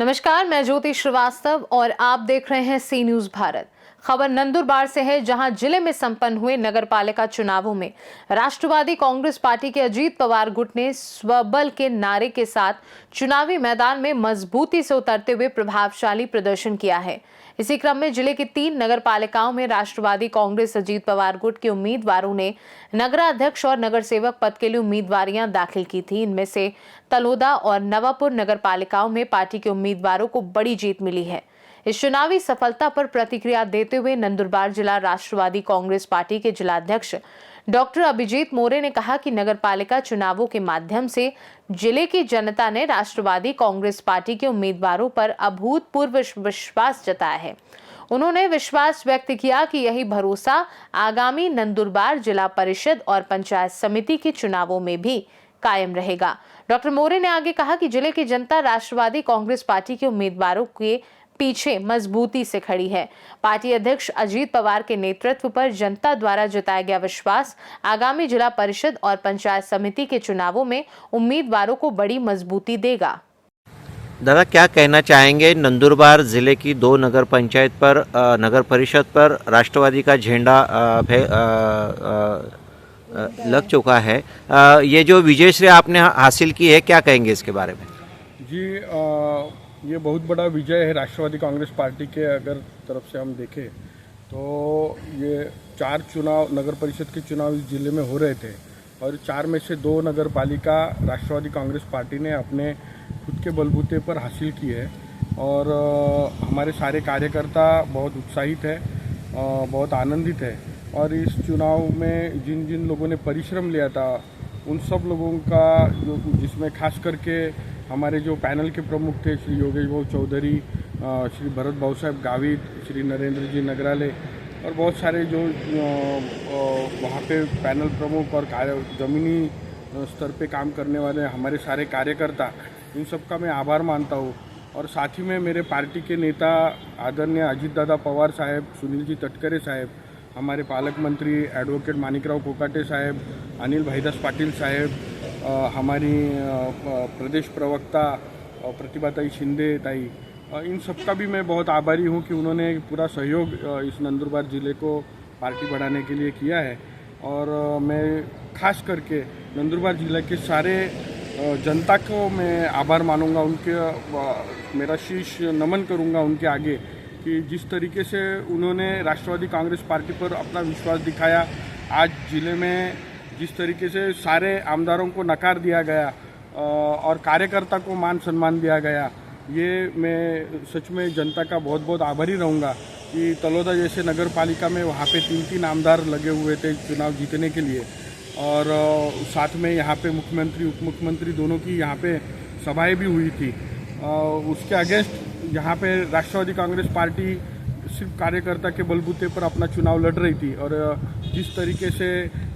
नमस्कार, मैं ज्योति श्रीवास्तव और आप देख रहे हैं सी न्यूज भारत। खबर नंदुरबार से है, जहां जिले में संपन्न हुए नगरपालिका चुनावों में राष्ट्रवादी कांग्रेस पार्टी के अजीत पवार गुट ने स्वबल के नारे के साथ चुनावी मैदान में मजबूती से उतरते हुए प्रभावशाली प्रदर्शन किया है। इसी क्रम में जिले की 3 नगरपालिकाओं में राष्ट्रवादी कांग्रेस अजीत पवार गुट के उम्मीदवारों ने नगराध्यक्ष और नगर सेवक पद के लिए उम्मीदवारियां दाखिल की थी। इनमें से तलोदा और नवापुर नगरपालिकाओं में पार्टी के उम्मीदवारों को बड़ी जीत मिली है। इस चुनावी सफलता पर प्रतिक्रिया देते हुए नंदुरबार जिला राष्ट्रवादी कांग्रेस पार्टी के जिलाध्यक्ष डॉक्टर अभिजीत मोरे ने कहा कि नगरपालिका चुनावों के माध्यम से जिले की जनता ने राष्ट्रवादी कांग्रेस पार्टी के उम्मीदवारों पर अभूतपूर्व विश्वास जताया है। उन्होंने विश्वास व्यक्त किया कि यही भरोसा आगामी नंदुरबार जिला परिषद और पंचायत समिति के चुनावों में भी कायम रहेगा। डॉक्टर मोरे ने आगे कहा कि जिले की जनता राष्ट्रवादी कांग्रेस पार्टी के उम्मीदवारों के पीछे मजबूती से खड़ी है। पार्टी अध्यक्ष अजीत पवार के नेतृत्व पर जनता द्वारा जताया गया विश्वास आगामी जिला परिषद और पंचायत समिति के चुनावों में उम्मीदवारों को बड़ी मजबूती देगा। दादा, क्या कहना चाहेंगे? नंदुरबार जिले की 2 नगर पंचायत पर नगर परिषद पर राष्ट्रवादी का झंडा लग चुका है। ये जो विजयश्री आपने हासिल की है, क्या कहेंगे इसके बारे में? जी, ये बहुत बड़ा विजय है राष्ट्रवादी कांग्रेस पार्टी के। अगर तरफ से हम देखें तो ये 4 चुनाव नगर परिषद के चुनाव इस जिले में हो रहे थे और 4 में से 2 नगर पालिका राष्ट्रवादी कांग्रेस पार्टी ने अपने खुद के बलबूते पर हासिल की है। और हमारे सारे कार्यकर्ता बहुत उत्साहित है, बहुत आनंदित है। और इस चुनाव में जिन जिन लोगों ने परिश्रम लिया था उन सब लोगों का, जो जिसमें खास करके हमारे जो पैनल के प्रमुख थे, श्री योगेश भाऊ चौधरी, श्री भरत भाऊ साहब गावित, श्री नरेंद्र जी नगराले और बहुत सारे जो वहाँ पे पैनल प्रमुख और ज़मीनी स्तर पे काम करने वाले हमारे सारे कार्यकर्ता, इन सब का मैं आभार मानता हूँ। और साथ ही में मेरे पार्टी के नेता आदरणीय अजीत दादा पवार साहब, सुनील जी तटकरे साहब, हमारे पालक मंत्री एडवोकेट मानिकराव कोकाटे साहब, अनिल भाईदास पाटिल साहब, हमारी प्रदेश प्रवक्ता प्रतिभाताई शिंदे ताई, इन सब का भी मैं बहुत आभारी हूँ कि उन्होंने पूरा सहयोग इस नंदुरबार ज़िले को पार्टी बढ़ाने के लिए किया है। और मैं खास करके नंदुरबार ज़िले के सारे जनता को मैं आभार मानूंगा, उनके मेरा शीश नमन करूंगा उनके आगे कि जिस तरीके से उन्होंने राष्ट्रवादी कांग्रेस पार्टी पर अपना विश्वास दिखाया। आज ज़िले में जिस तरीके से सारे आमदारों को नकार दिया गया और कार्यकर्ता को मान सम्मान दिया गया, ये मैं सच में जनता का बहुत बहुत आभारी रहूँगा कि तलोदा जैसे नगर पालिका में वहाँ पे 3-3 आमदार लगे हुए थे चुनाव जीतने के लिए। और साथ में यहाँ पे मुख्यमंत्री उप मुख्यमंत्री दोनों की यहाँ पे सभाएं भी हुई थी। उसके अगेंस्ट यहाँ पे राष्ट्रवादी कांग्रेस पार्टी सिर्फ कार्यकर्ता के बलबूते पर अपना चुनाव लड़ रही थी। और जिस तरीके से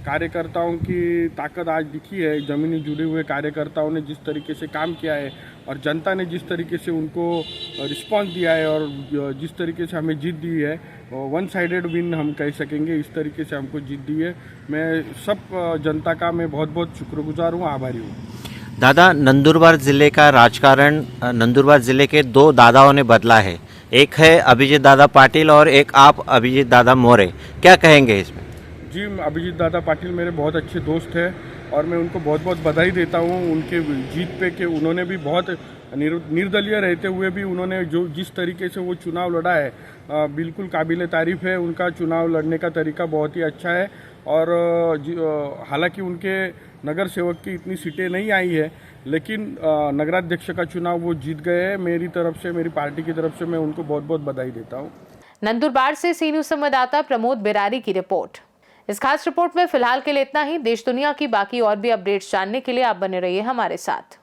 कार्यकर्ताओं की ताकत आज दिखी है, ज़मीनी जुड़े हुए कार्यकर्ताओं ने जिस तरीके से काम किया है और जनता ने जिस तरीके से उनको रिस्पांस दिया है और जिस तरीके से हमें जीत दी है, 1 साइडेड विन हम कह सकेंगे, इस तरीके से हमको जीत दी है। मैं सब जनता का मैं बहुत बहुत शुक्रगुजार हूँ, आभारी हूँ। दादा, नंदुरबार ज़िले का राजकारण नंदुरबार ज़िले के 2 दादाओं ने बदला है। एक है अभिजीत दादा पाटिल और एक आप अभिजीत दादा मोरे, क्या कहेंगे इसमें? जी, अभिजीत दादा पाटिल मेरे बहुत अच्छे दोस्त हैं और मैं उनको बहुत बहुत बधाई देता हूँ उनके जीत पे कि उन्होंने भी बहुत निर्दलीय रहते हुए भी उन्होंने जो जिस तरीके से वो चुनाव लड़ा है, बिल्कुल काबिल तारीफ़ है। उनका चुनाव लड़ने का तरीका बहुत ही अच्छा है। और हालांकि उनके नगर सेवक की इतनी सीटें नहीं आई है, लेकिन नगराध्यक्ष का चुनाव वो जीत गए हैं। मेरी तरफ से, मेरी पार्टी की तरफ से मैं उनको बहुत बहुत बधाई देता हूँ। नंदुरबार से सी न्यूज संवाददाता प्रमोद बिरारी की रिपोर्ट। इस खास रिपोर्ट में फिलहाल के लिए इतना ही। देश दुनिया की बाकी और भी अपडेट्स जानने के लिए आप बने रहिए हमारे साथ।